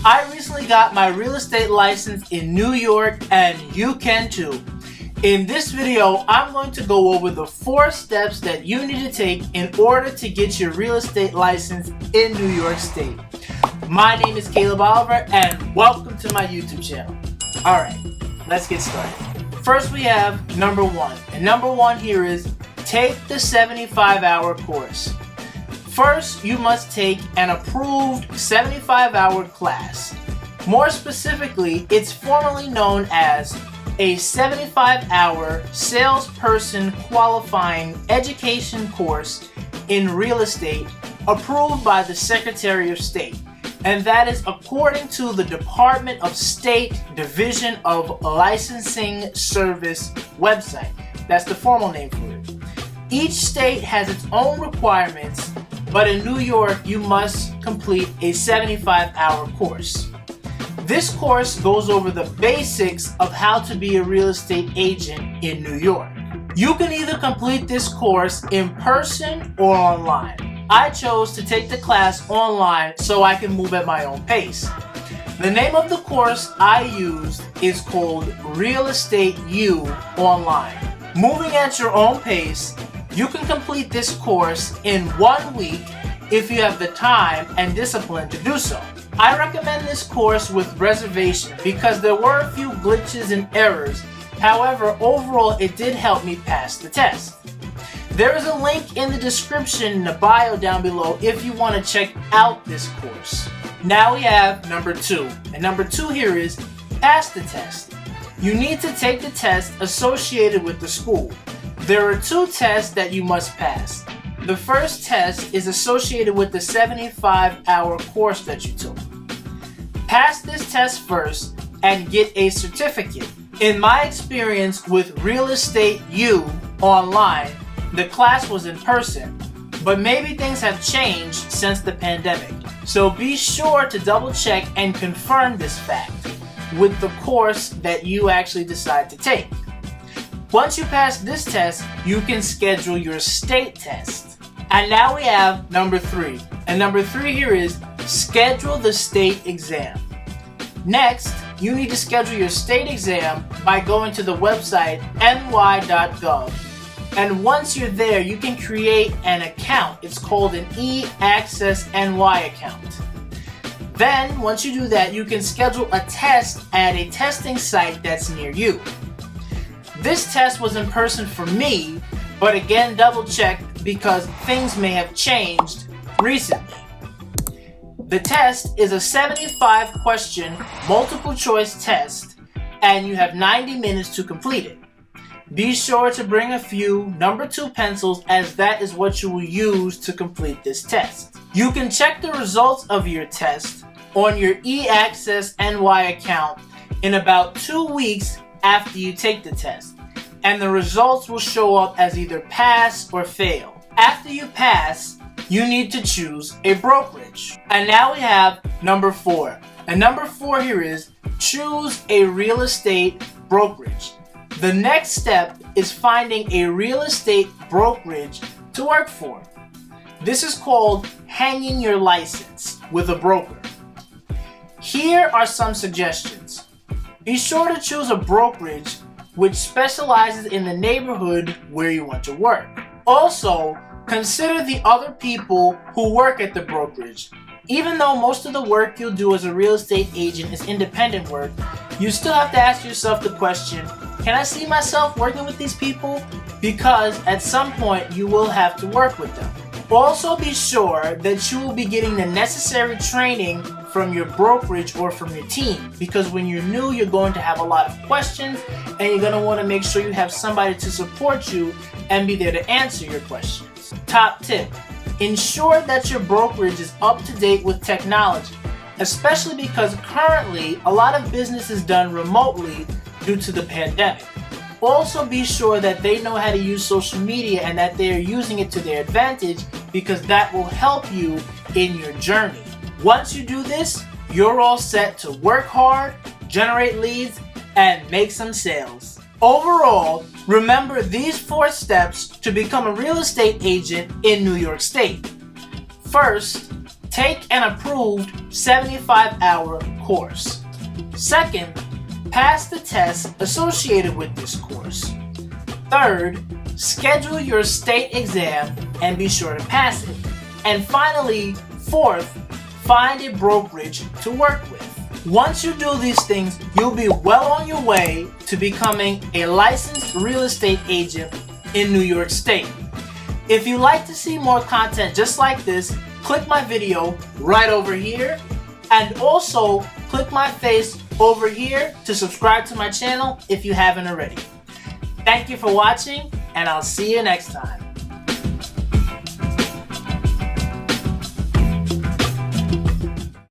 I recently got my real estate license in New York, and you can too. In this video, I'm going to go over the 4 steps that you need to take in order to get your real estate license in New York State. My name is Caleb Oliver, and welcome to my YouTube channel. Alright, let's get started. First we have number 1, and number 1 here is take the 75-hour course. First, you must take an approved 75-hour class. More specifically, it's formally known as a 75-hour salesperson qualifying education course in real estate approved by the Secretary of State. And that is according to the Department of State Division of Licensing Service website. That's the formal name for it. Each state has its own requirements, but in New York, you must complete a 75-hour course. This course goes over the basics of how to be a real estate agent in New York. You can either complete this course in person or online. I chose to take the class online so I can move at my own pace. The name of the course I used is called Real Estate U Online. Moving at your own pace, you can complete this course in 1 week if you have the time and discipline to do so. I recommend this course with reservation because there were a few glitches and errors. However, overall it did help me pass the test. There is a link in the description in the bio down below if you want to check out this course. Now we have number 2, and number 2 here is pass the test. You need to take the test associated with the school. There are 2 tests that you must pass. The first test is associated with the 75-hour course that you took. Pass this test first and get a certificate. In my experience with Real Estate U online, the class was in person, but maybe things have changed since the pandemic. So be sure to double check and confirm this fact with the course that you actually decide to take. Once you pass this test, you can schedule your state test. And now we have number 3. And number 3 here is schedule the state exam. Next, you need to schedule your state exam by going to the website ny.gov. And once you're there, you can create an account. It's called an e-access NY account. Then, once you do that, you can schedule a test at a testing site that's near you. This test was in person for me, but again, double check because things may have changed recently. The test is a 75-question multiple choice test, and you have 90 minutes to complete it. Be sure to bring a few number 2 pencils, as that is what you will use to complete this test. You can check the results of your test on your e-access NY account in about 2 weeks after you take the test, and the results will show up as either pass or fail. After you pass, you need to choose a brokerage. And now we have number 4. And number 4 here is choose a real estate brokerage. The next step is finding a real estate brokerage to work for. This is called hanging your license with a broker. Here are some suggestions. Be sure to choose a brokerage which specializes in the neighborhood where you want to work. Also, consider the other people who work at the brokerage. Even though most of the work you'll do as a real estate agent is independent work, you still have to ask yourself the question, can I see myself working with these people? Because at some point you will have to work with them. Also be sure that you will be getting the necessary training from your brokerage or from your team, because when you're new, you're going to have a lot of questions and you're going to want to make sure you have somebody to support you and be there to answer your questions. Top tip, ensure that your brokerage is up to date with technology, especially because currently a lot of business is done remotely due to the pandemic. Also be sure that they know how to use social media and that they are using it to their advantage, because that will help you in your journey. Once you do this, you're all set to work hard, generate leads, and make some sales. Overall, remember these 4 steps to become a real estate agent in New York State. First, take an approved 75-hour course. Second, pass the tests associated with this course. Third, schedule your state exam and be sure to pass it. And finally, fourth, find a brokerage to work with. Once you do these things, you'll be well on your way to becoming a licensed real estate agent in New York State. If you'd like to see more content just like this, click my video right over here, and also click my face over here to subscribe to my channel if you haven't already. Thank you for watching, and I'll see you next time.